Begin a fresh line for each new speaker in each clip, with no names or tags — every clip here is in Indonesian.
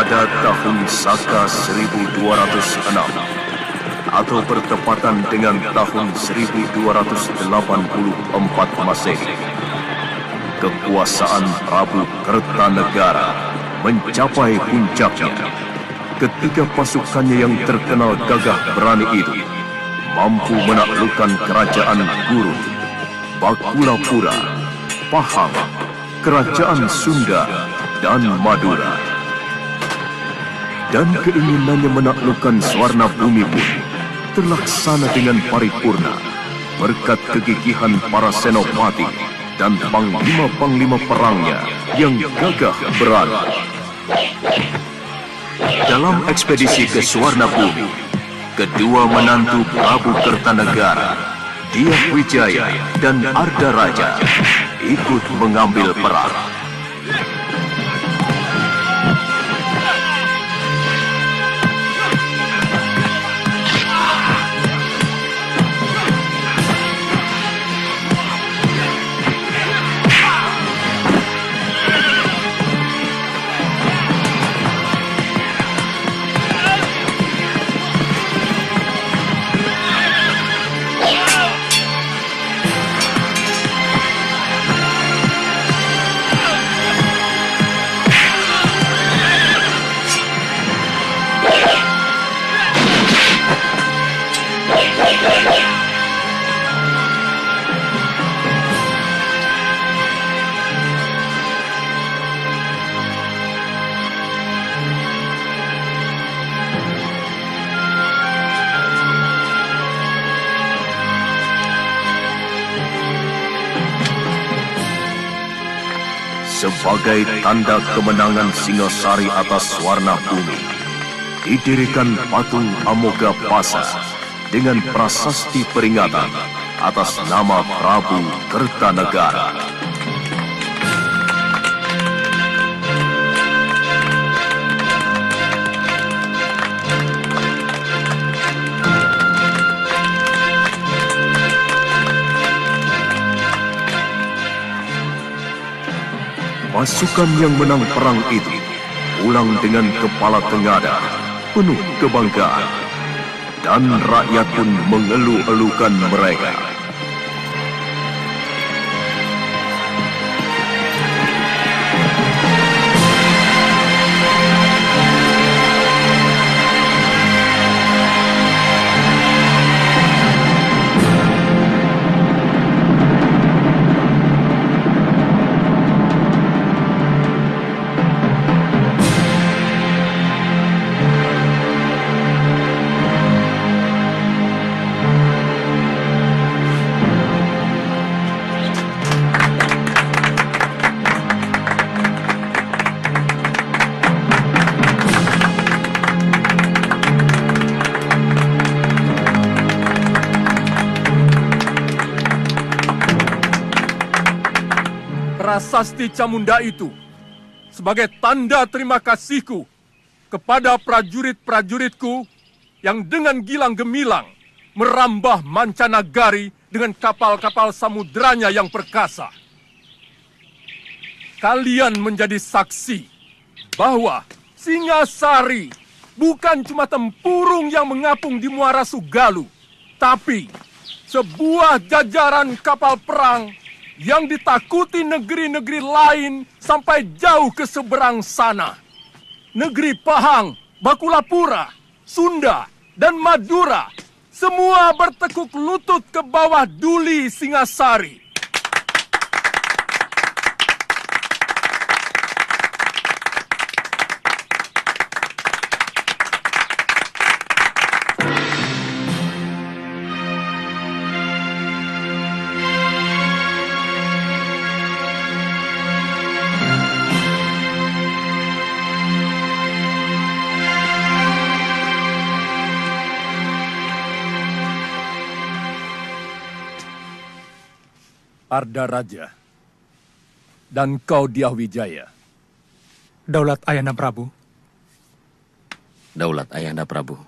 Pada tahun Saka 1206 atau bertepatan dengan tahun 1284 Masehi, kekuasaan Prabu Kertanegara mencapai puncaknya ketika pasukannya yang terkenal gagah berani itu mampu menaklukkan kerajaan Gurun, Bakulapura, Pahang, kerajaan Sunda, dan Madura. Dan keinginannya menaklukkan Swarna Bumi pun terlaksana dengan paripurna berkat kegigihan para senopati dan panglima-panglima perangnya yang gagah berani. Dalam ekspedisi ke Swarna Bumi, kedua menantu Prabu Kertanegara, Dyah Wijaya dan Arda Raja, ikut mengambil perang. Sebagai tanda kemenangan Singasari atas Swarna Bumi, didirikan patung Amogapasa dengan prasasti peringatan atas nama Prabu Kertanegara. Pasukan yang menang perang itu pulang dengan kepala tengadah, penuh kebanggaan, dan rakyat pun mengeluh-elukan mereka.
Prasasti Camunda itu sebagai tanda terima kasihku kepada prajurit-prajuritku yang dengan gilang gemilang merambah mancanagari dengan kapal-kapal samudranya yang perkasa. Kalian menjadi saksi bahwa Singasari bukan cuma tempurung yang mengapung di Muara Sugalu, tapi sebuah jajaran kapal perang yang ditakuti negeri-negeri lain sampai jauh ke seberang sana. Negeri Pahang, Bakulapura, Sunda, dan Madura semua bertekuk lutut ke bawah duli Singasari. Arda Raja, dan kau Dyah Wijaya.
Daulat Ayahanda Prabu.
Daulat Ayahanda Prabu.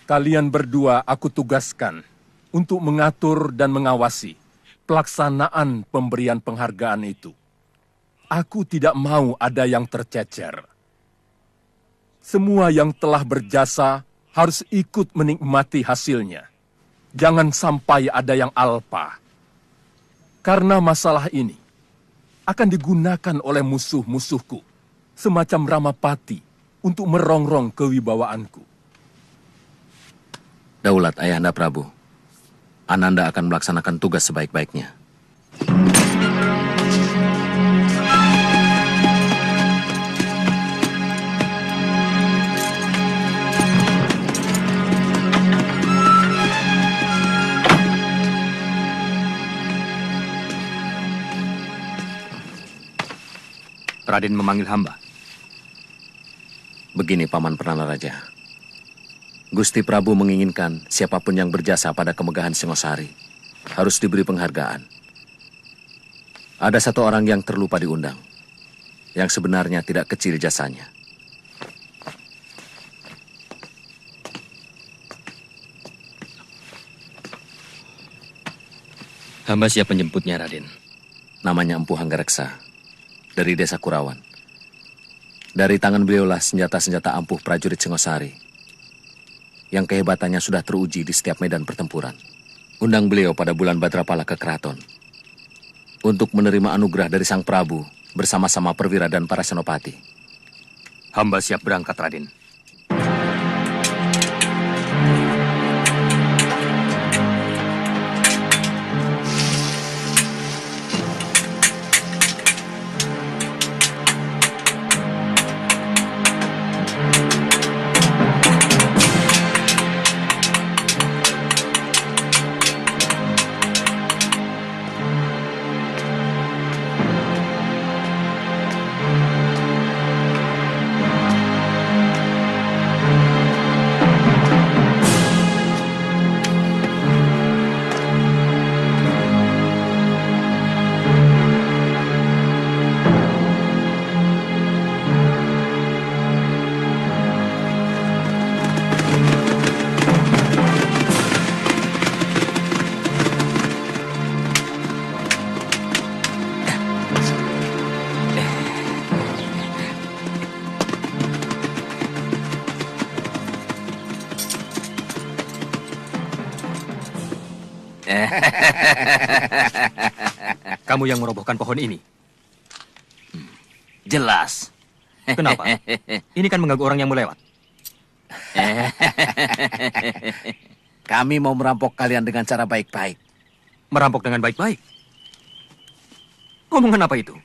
Kalian berdua aku tugaskan untuk mengatur dan mengawasi pelaksanaan pemberian penghargaan itu. Aku tidak mau ada yang tercecer. Semua yang telah berjasa harus ikut menikmati hasilnya. Jangan sampai ada yang alpa. Karena masalah ini akan digunakan oleh musuh-musuhku, semacam Ramapati, untuk merongrong kewibawaanku.
Daulat Ayahanda Prabu, Ananda akan melaksanakan tugas sebaik-baiknya.
Raden memanggil hamba.
Begini, Paman Perdana Raja. Gusti Prabu menginginkan siapapun yang berjasa pada kemegahan Singosari harus diberi penghargaan. Ada satu orang yang terlupa diundang, yang sebenarnya tidak kecil jasanya.
Hamba siap menjemputnya, Raden.
Namanya Empu Hanggareksa, dari desa Kurawan. Dari tangan beliaulah senjata-senjata ampuh prajurit Singosari, yang kehebatannya sudah teruji di setiap medan pertempuran. Undang beliau pada bulan Badrapala ke keraton, untuk menerima anugerah dari Sang Prabu bersama-sama perwira dan para senopati.
Hamba siap berangkat, Raden. Kamu yang merobohkan pohon ini?
Jelas.
Kenapa? Ini kan mengganggu orang yang mau lewat.
Kami mau merampok kalian dengan cara baik-baik.
Merampok dengan baik-baik? Omongan apa itu?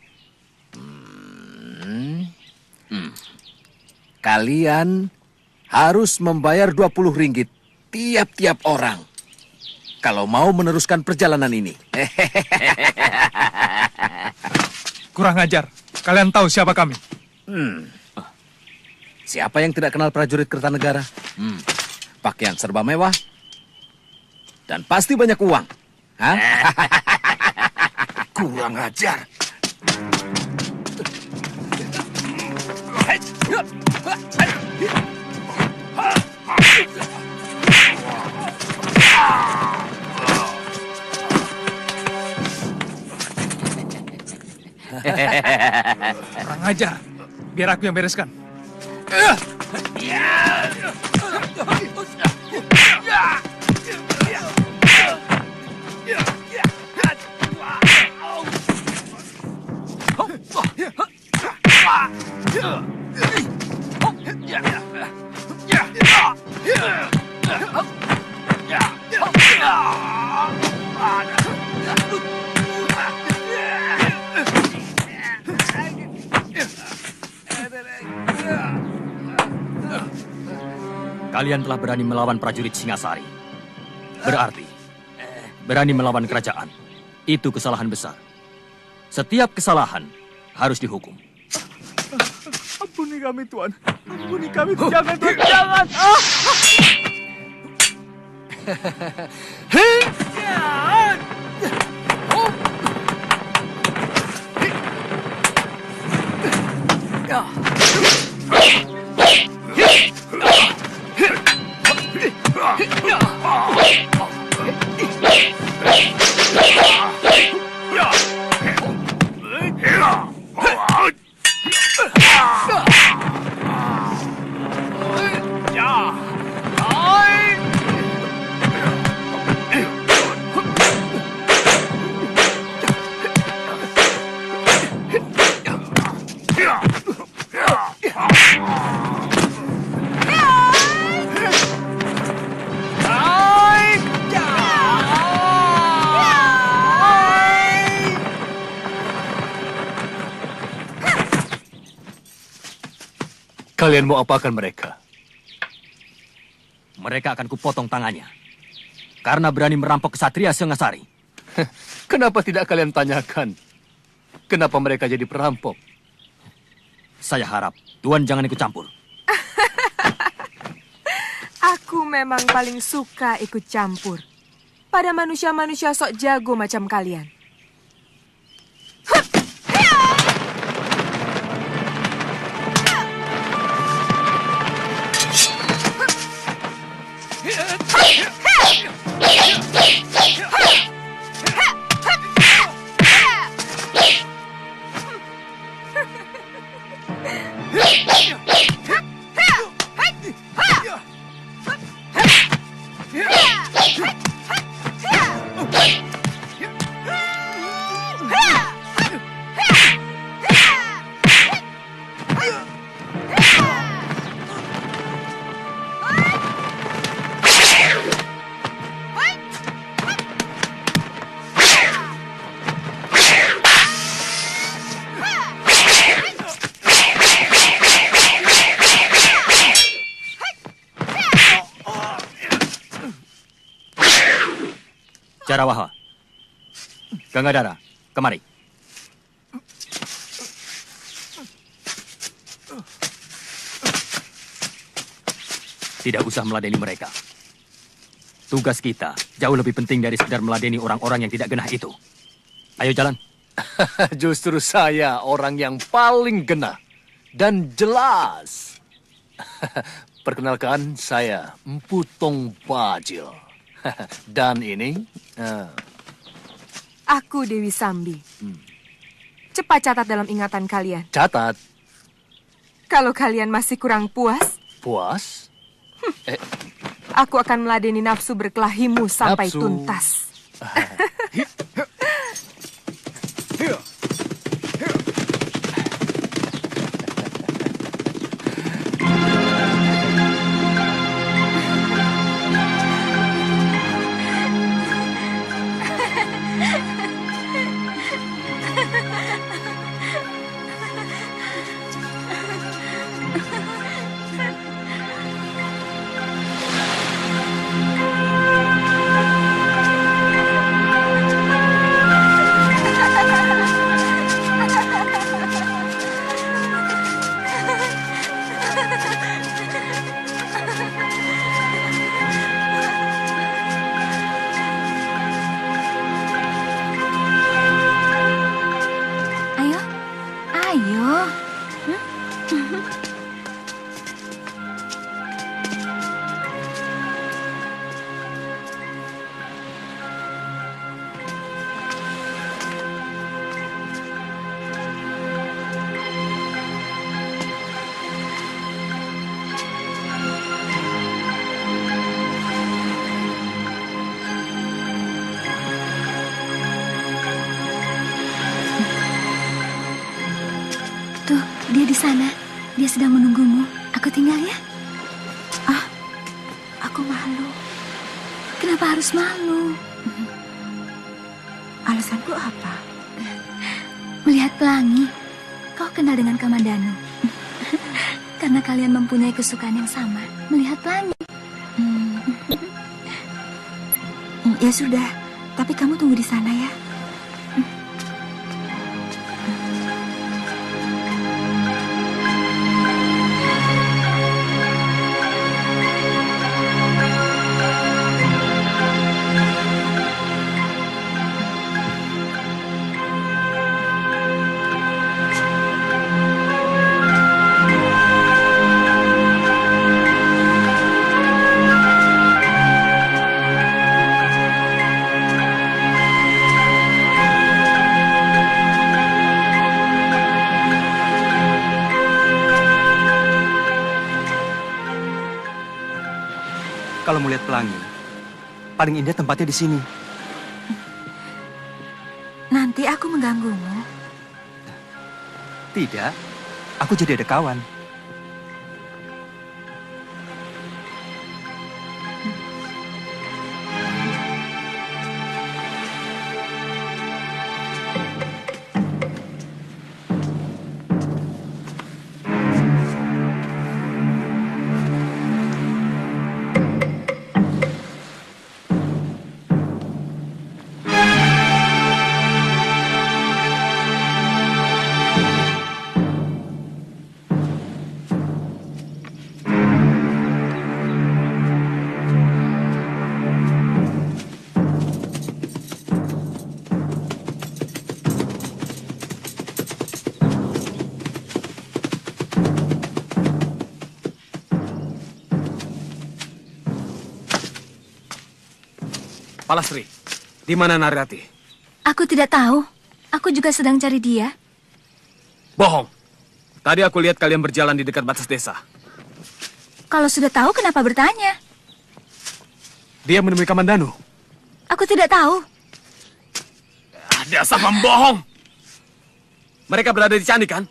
Kalian harus membayar 20 ringgit tiap-tiap orang kalau mau meneruskan perjalanan ini.
Kurang ajar. Kalian tahu siapa kami?
Siapa yang tidak kenal prajurit Kertanegara? Pakaian serba mewah dan pasti banyak uang. Hah?
Kurang ajar.
Kurang ajar. Biar aku yang bereskan.
Kalian telah berani melawan prajurit Singasari. Berarti, berani melawan kerajaan. Itu kesalahan besar. Setiap kesalahan harus dihukum.
Ampuni kami, Tuan. Ampuni kami. Jangan, Tuan. Jangan.
Kalian mau apakan mereka?
Mereka akan kupotong tangannya. Karena berani merampok kesatria Singasari.
Kenapa tidak kalian tanyakan? Kenapa mereka jadi perampok?
Saya harap Tuan jangan ikut campur.
Aku memang paling suka ikut campur pada manusia-manusia sok jago macam kalian.
Jarawaha, Gangadara, kemari. Tidak usah meladeni mereka. Tugas kita jauh lebih penting dari sekedar meladeni orang-orang yang tidak genah itu. Ayo jalan.
Justru saya orang yang paling genah dan jelas. Perkenalkan, saya Empu Tong Bajil. Dan ini...
Aku Dewi Sambi. Cepat catat dalam ingatan kalian.
Catat.
Kalau kalian masih kurang puas,
Puas?
aku akan meladeni nafsu berkelahimu sampai
Nafsu.
tuntas.
Ayo, ayo. Tuh, dia di sana. Dia sedang menunggumu. Aku tinggal ya. Aku malu. Kenapa harus malu? Alasanku apa? Melihat pelangi. Kau kenal dengan Kamandanu. Karena kalian mempunyai kesukaan yang sama. Melihat pelangi.
Ya sudah, tapi kamu tunggu di sana ya.
Kalau mau lihat pelangi, paling indah tempatnya di sini.
Nanti aku mengganggumu.
Tidak, aku jadi ada kawan.
Palastri, di mana Narirati?
Aku tidak tahu. Aku juga sedang cari dia.
Bohong. Tadi aku lihat kalian berjalan di dekat batas desa.
Kalau sudah tahu, kenapa bertanya?
Dia menemui Kamandanu.
Aku tidak tahu.
Dasar pembohong. Mereka berada di candi, kan?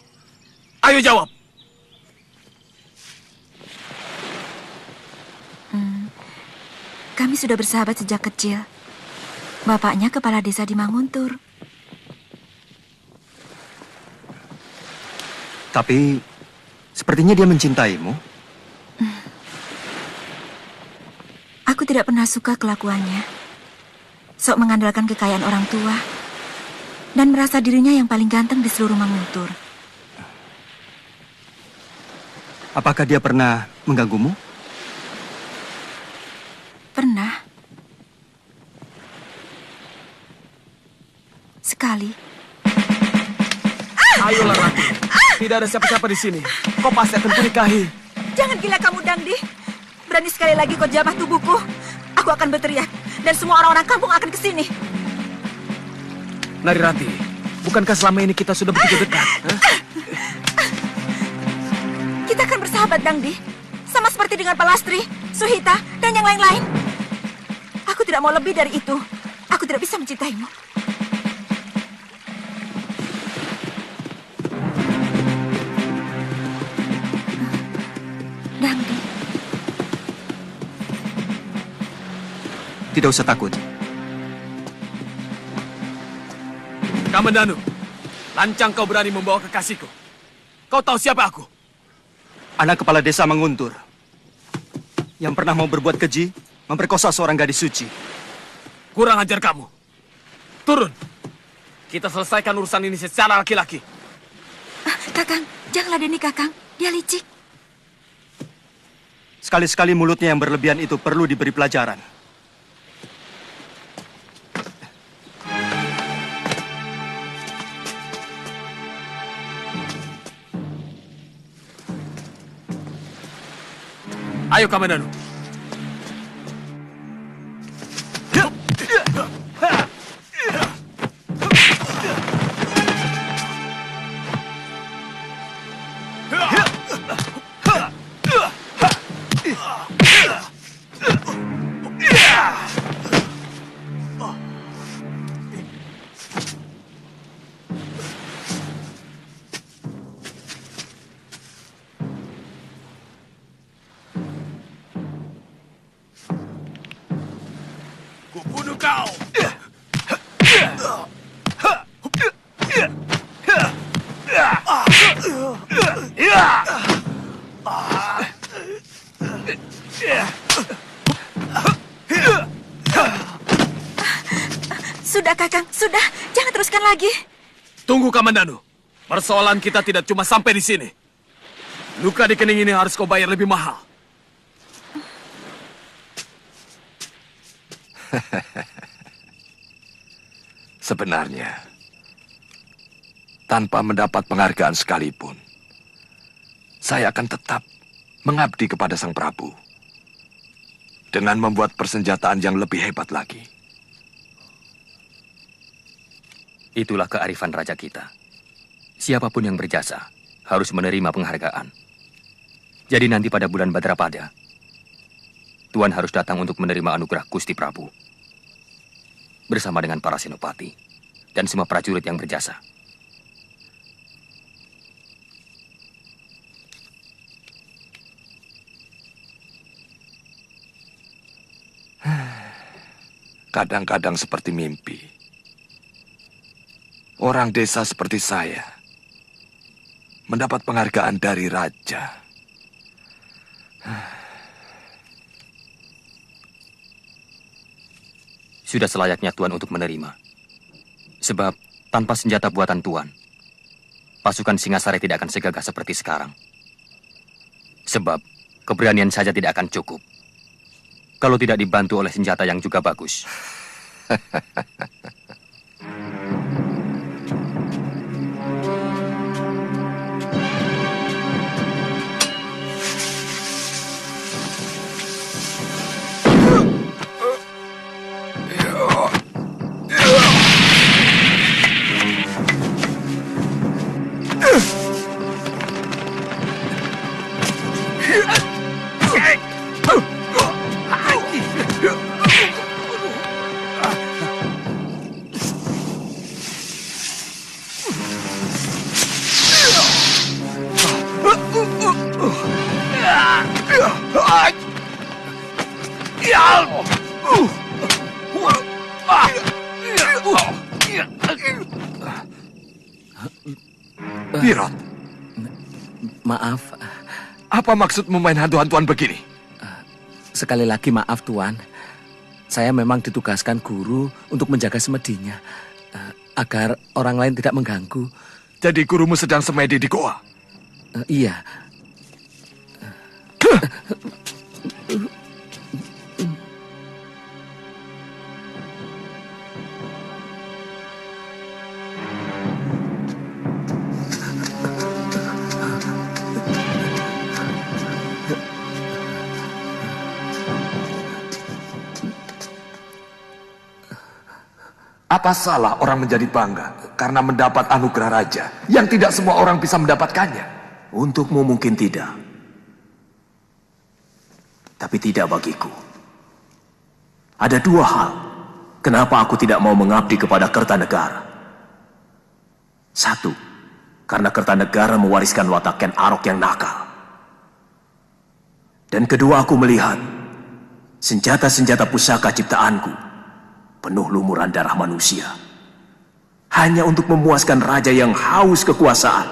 Ayo jawab.
Kami sudah bersahabat sejak kecil. Bapaknya kepala desa di Manguntur.
Tapi, sepertinya dia mencintaimu.
Aku tidak pernah suka kelakuannya. Sok mengandalkan kekayaan orang tua. Dan merasa dirinya yang paling ganteng di seluruh Manguntur.
Apakah dia pernah mengganggumu?
Pernah. Sekali.
Ayolah, Rati. Tidak ada siapa-siapa di sini. Kau pasti akan kunikahi.
Jangan gila kamu, Dangdi. Berani sekali lagi kau jamah tubuhku. Aku akan berteriak. Dan semua orang-orang kampung akan ke sini.
Narirati, bukankah selama ini kita sudah begitu dekat?
Kita akan bersahabat, Dangdi. Sama seperti dengan Palastri, Suhita, dan yang lain-lain. Aku tidak mau lebih dari itu. Aku tidak bisa mencintaimu. Dangdi.
Tidak usah takut.
Kamandanu, lancang kau berani membawa kekasihku. Kau tahu siapa aku?
Anak kepala desa Manguntur. Yang pernah mau berbuat keji, memperkosa seorang gadis suci.
Kurang ajar kamu. Turun. Kita selesaikan urusan ini secara laki-laki.
Kakang, jangan ladeni Kakang. Dia licik.
Sekali-sekali mulutnya yang berlebihan itu perlu diberi pelajaran.
Ayo, Kamandanu. Kubunuh kau!
Sudah, Kakang. Sudah. Jangan teruskan lagi.
Tunggu, Kamandanu. Persoalan kita tidak cuma sampai di sini. Luka di kening ini harus kau bayar lebih mahal.
Sebenarnya, tanpa mendapat penghargaan sekalipun, saya akan tetap mengabdi kepada Sang Prabu dengan membuat persenjataan yang lebih hebat lagi.
Itulah kearifan raja kita. Siapapun yang berjasa harus menerima penghargaan. Jadi nanti pada bulan Badrapada, Tuan harus datang untuk menerima anugerah Gusti Prabu. Bersama dengan para senopati dan semua prajurit yang berjasa.
Kadang-kadang seperti mimpi. Orang desa seperti saya mendapat penghargaan dari raja.
Sudah selayaknya Tuan untuk menerima. Sebab tanpa senjata buatan Tuan, pasukan Singasari tidak akan segagah seperti sekarang. Sebab keberanian saja tidak akan cukup kalau tidak dibantu oleh senjata yang juga bagus.
Birot,
Maaf,
apa maksudmu main hantu-hantuan begini?
sekali lagi maaf Tuan. Saya memang ditugaskan guru untuk menjaga semedinya, agar orang lain tidak mengganggu.
Jadi gurumu sedang semedi di goa?
Iya.
Apa salah orang menjadi bangga karena mendapat anugerah raja yang tidak semua orang bisa mendapatkannya?
Untukmu mungkin tidak. Tapi tidak bagiku. Ada dua hal kenapa aku tidak mau mengabdi kepada Kertanegara. Satu, karena Kertanegara mewariskan watak Ken Arok yang nakal. Dan kedua, aku melihat senjata-senjata pusaka ciptaanku penuh lumuran darah manusia. Hanya untuk memuaskan raja yang haus kekuasaan.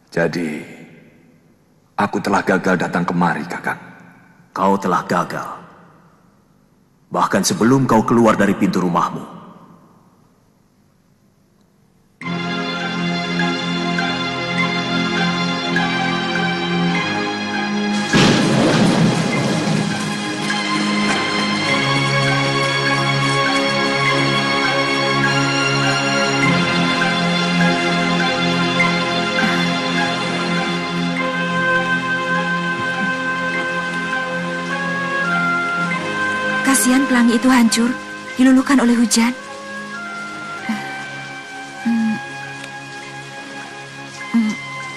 Jadi, aku telah gagal datang kemari, Kakang.
Kau telah gagal. Bahkan sebelum kau keluar dari pintu rumahmu.
Kasihan pelangi itu hancur, diluluhkan oleh hujan.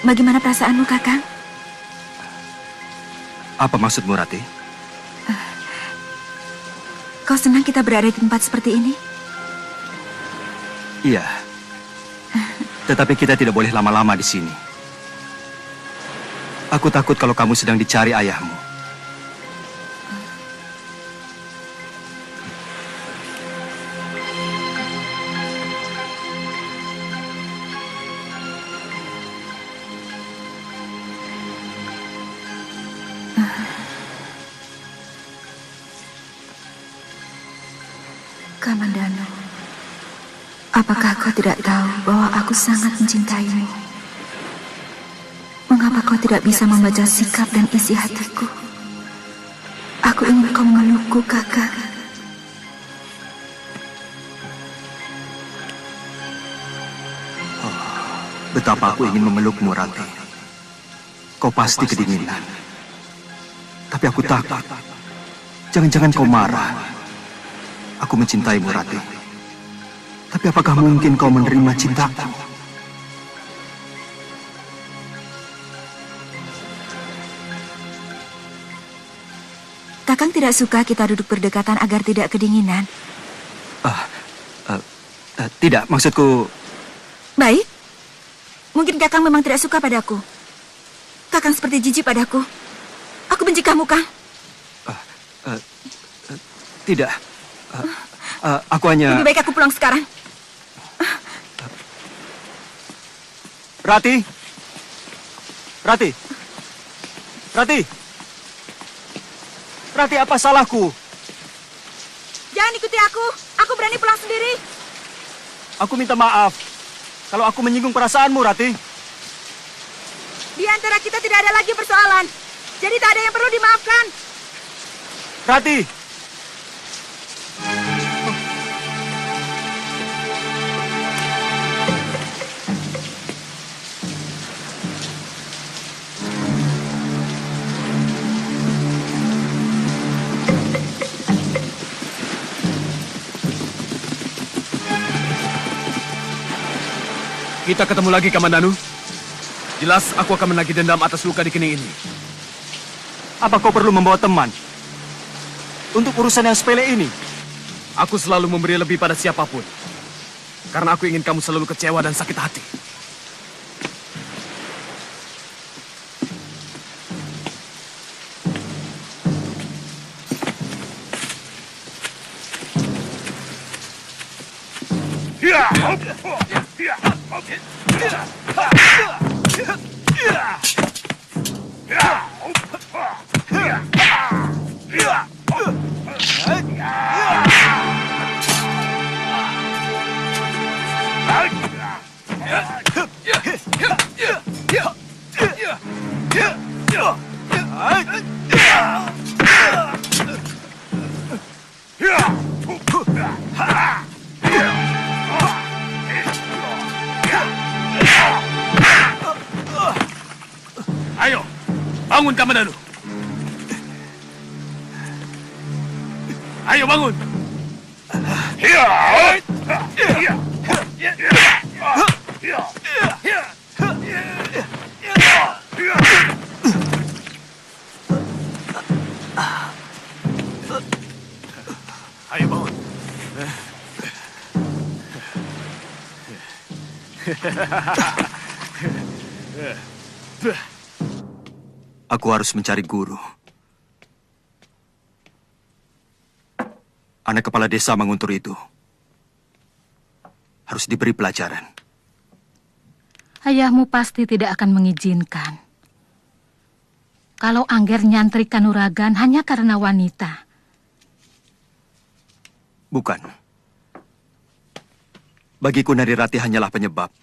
Bagaimana perasaanmu, Kakang?
Apa maksudmu, Rati?
Kau senang kita berada di tempat seperti ini?
Iya. Tetapi kita tidak boleh lama-lama di sini. Aku takut kalau kamu sedang dicari ayahmu.
Kamandano, apakah kau tidak tahu bahwa aku sangat mencintaimu? Mengapa kau tidak bisa membaca sikap dan isi hatiku? Aku ingin kau memelukku, Kakak.
Betapa aku ingin memelukmu, Rati. Kau pasti kedinginan. Tapi aku takut. Jangan-jangan kau marah. Aku mencintaimu, Rati. Tapi apakah mungkin kau menerima cintaku?
Kakang tidak suka kita duduk berdekatan agar tidak kedinginan.
Tidak, maksudku...
Baik. Mungkin Kakang memang tidak suka padaku. Kakang seperti jijik padaku. Aku benci kamu, Kang.
Tidak. Aku hanya...
Lebih baik aku pulang sekarang.
Rati! Rati! Rati! Rati, apa salahku?
Jangan ikuti aku. Aku berani pulang sendiri.
Aku minta maaf kalau aku menyinggung perasaanmu, Rati.
Di antara kita tidak ada lagi persoalan. Jadi tak ada yang perlu dimaafkan.
Rati!
Kita ketemu lagi, Kamandanu.
Jelas aku akan menagih dendam atas luka di kening ini.
Apa kau perlu membawa teman? Untuk urusan yang sepele ini?
Aku selalu memberi lebih pada siapapun. Karena aku ingin kamu selalu kecewa dan sakit hati.
Ayo, bangun Kamandanu. Ayo bangun. Ayo bangun.
Aku harus mencari guru. Anak kepala desa Manguntur itu harus diberi pelajaran.
Ayahmu pasti tidak akan mengizinkan. Kalau Angger nyantri Kanuragan hanya karena wanita.
Bukan. Bagiku Narirati hanyalah penyebab.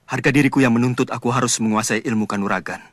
Harga diriku yang menuntut aku harus menguasai ilmu Kanuragan.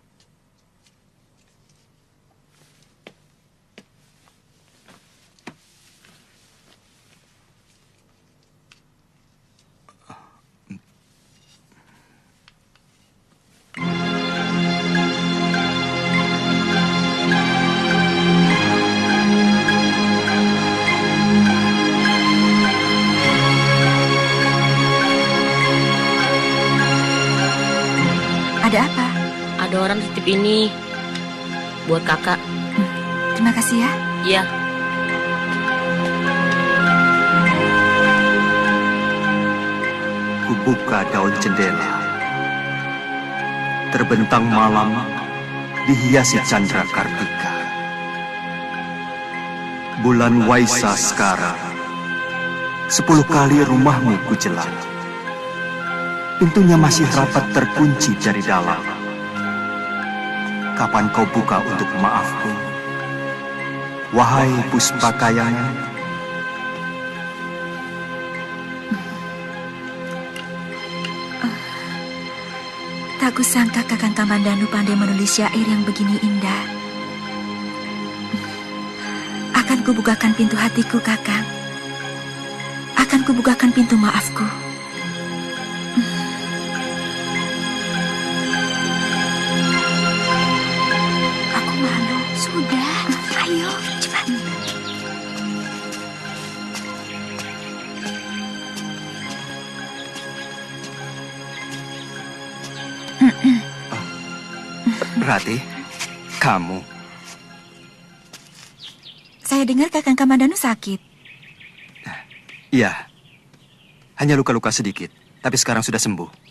Ada apa?
Ada orang titip ini buat kakak.
Terima kasih ya.
Iya.
Kubuka daun jendela. Terbentang malam dihiasi candra kartika. Bulan Waisa sekarang. 10 kali rumahmu kujelang. Pintunya masih rapat terkunci dari dalam. Kapan kau buka untuk maafku? Wahai Puspakayangan.
Tak kusangka Kakang Kamandanu pandai menulis syair yang begini indah. Akan kubukakan pintu hatiku, Kakang. Akan kubukakan pintu maafku.
Sudah, ayo cepat.
Rati, kamu.
Saya dengar Kakang Kamandanu sakit.
Iya, hanya luka-luka sedikit, tapi sekarang sudah sembuh.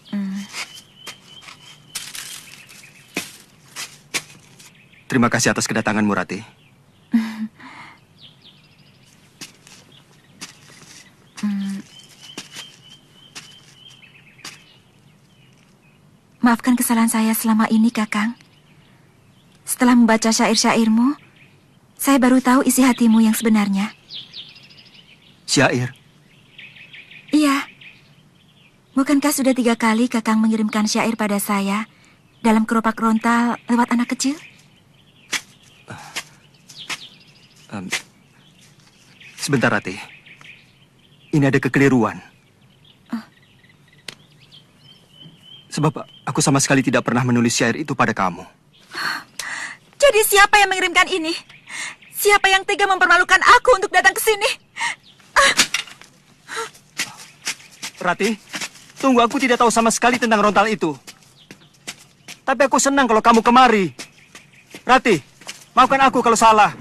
Terima kasih atas kedatanganmu, Rati.
Maafkan kesalahan saya selama ini, Kakang. Setelah membaca syair-syairmu, saya baru tahu isi hatimu yang sebenarnya.
Syair?
Iya. Bukankah sudah 3 kali Kakang mengirimkan syair pada saya dalam keropak rontal lewat anak kecil?
Sebentar, Rati. Ini ada kekeliruan. Sebab aku sama sekali tidak pernah menulis syair itu pada kamu.
Jadi siapa yang mengirimkan ini? Siapa yang tega mempermalukan aku untuk datang ke sini?
Rati, tunggu, aku tidak tahu sama sekali tentang rontal itu. Tapi aku senang kalau kamu kemari. Rati, maafkan aku kalau salah.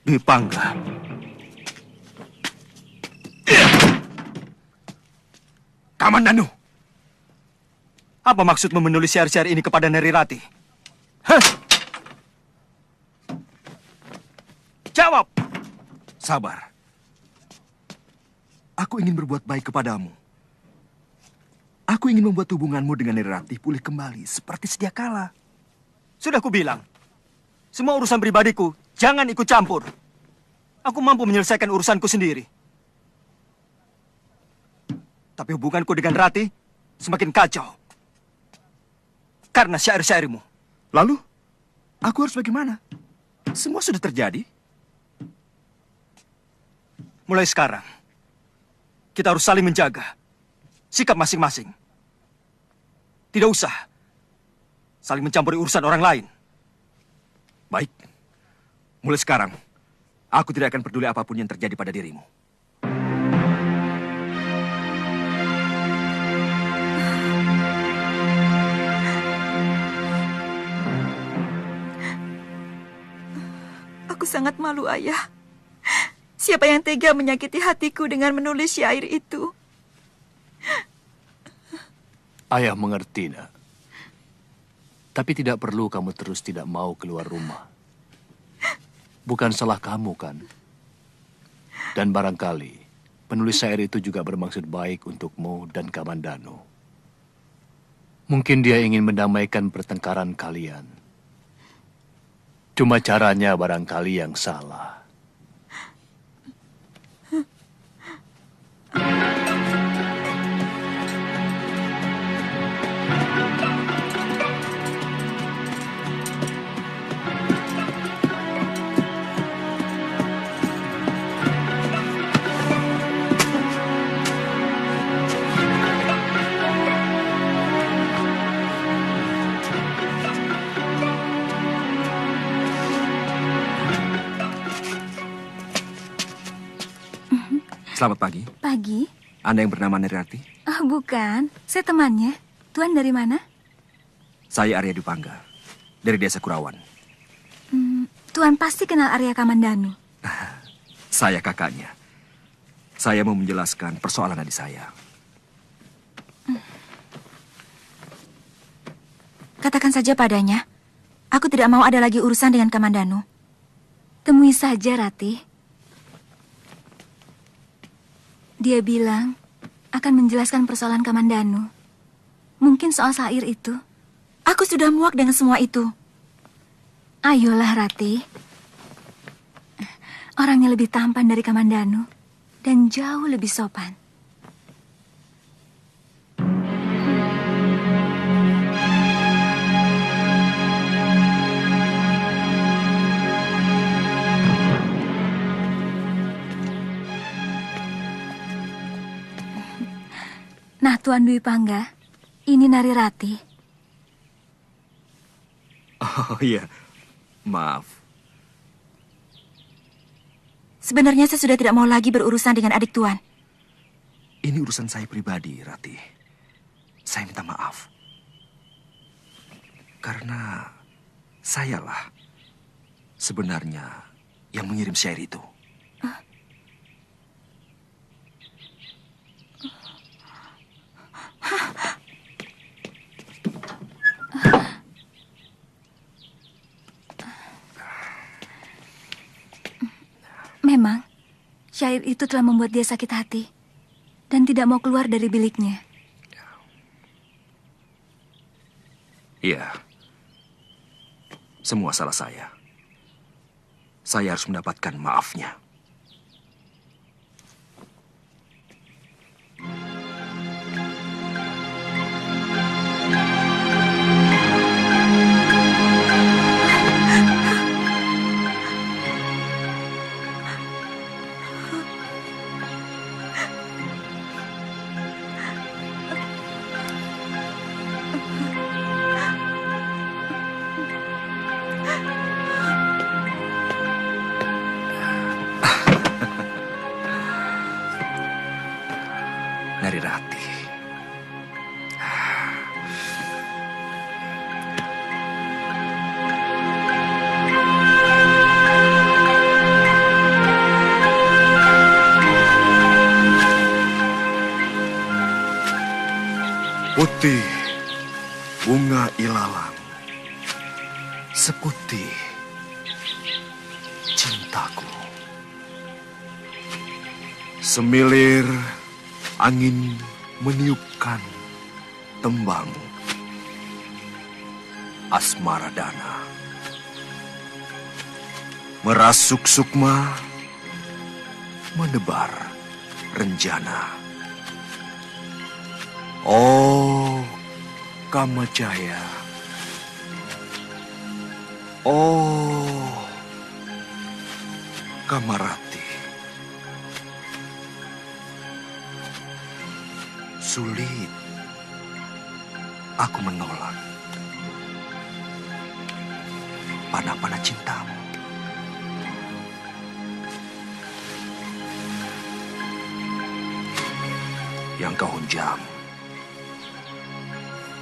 Dwi Pangga.
Kamandanu,
Apa maksudmu menulis syair-syair ini kepada Neri Rati? Hah? Jawab!
sabar. Aku ingin berbuat baik kepadamu. Aku ingin membuat hubunganmu dengan Neri Rati pulih kembali seperti sedia kala.
Sudah kubilang, semua urusan pribadiku jangan ikut campur. Aku mampu menyelesaikan urusanku sendiri. Tapi hubunganku dengan Rati semakin kacau. Karena syair-syairmu.
Lalu, aku harus bagaimana? Semua sudah terjadi.
Mulai sekarang, kita harus saling menjaga sikap masing-masing. Tidak usah saling mencampuri urusan orang lain.
Baik, mulai sekarang, aku tidak akan peduli apapun yang terjadi pada dirimu.
Aku sangat malu, Ayah. Siapa yang tega menyakiti hatiku dengan menulis syair itu?
Ayah mengerti, nak. Tapi tidak perlu kamu terus tidak mau keluar rumah. Bukan salah kamu, kan? Dan barangkali penulis syair itu juga bermaksud baik untukmu dan Kamandanu. Mungkin dia ingin mendamaikan pertengkaran kalian. Cuma caranya barangkali yang salah.
Selamat pagi.
Pagi?
Anda yang bernama Neri Rati?
Ah, bukan. Saya temannya. Tuan dari mana?
Saya Arya Dwi Pangga, dari Desa Kurawan.
Tuan pasti kenal Arya Kamandanu.
Saya kakaknya. Saya mau menjelaskan persoalan adik saya.
Katakan saja padanya, aku tidak mau ada lagi urusan dengan Kamandanu.
Temui saja, Rati. Dia bilang akan menjelaskan persoalan Kamandanu. Mungkin soal syair itu.
Aku sudah muak dengan semua itu.
Ayolah, Rati. Orangnya lebih tampan dari Kamandanu dan jauh lebih sopan. Nah, Tuan Dwi Pangga, ini Nari Rati.
Oh iya, maaf.
Sebenarnya saya sudah tidak mau lagi berurusan dengan adik Tuan.
Ini urusan saya pribadi, Rati. Saya minta maaf. Karena sayalah sebenarnya yang mengirim syair itu.
Memang, syair itu telah membuat dia sakit hati dan tidak mau keluar dari biliknya.
Iya. Semua salah saya. Saya harus mendapatkan maafnya. Putih bunga ilalang, seputih cintaku. Semilir angin meniupkan tembangmu, Asmaradana. Merasuk sukma, menebar renjana. Oh, Kamajaya. Oh, Kamarati. Sulit aku menolak panah-panah cintamu. Yang kau hunjam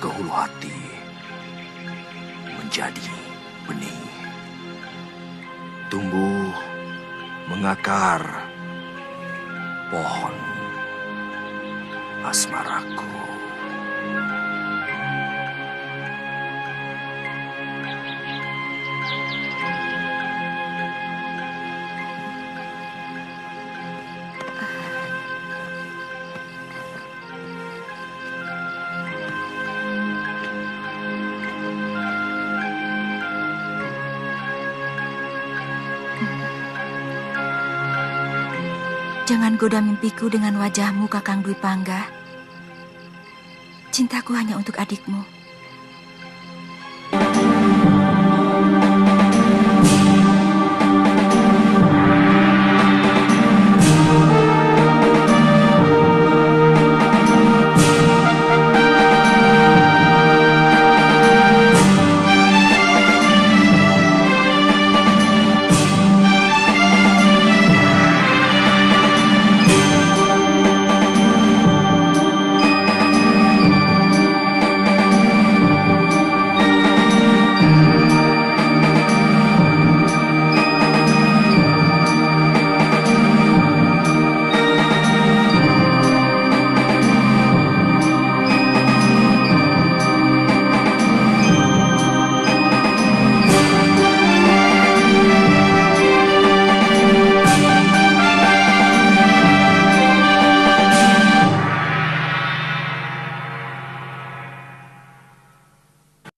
ke hulu hati menjadi benih, tumbuh mengakar pohon asmaraku.
Jangan goda mimpiku dengan wajahmu, Kakang Dwi Pangga. Cintaku hanya untuk adikmu.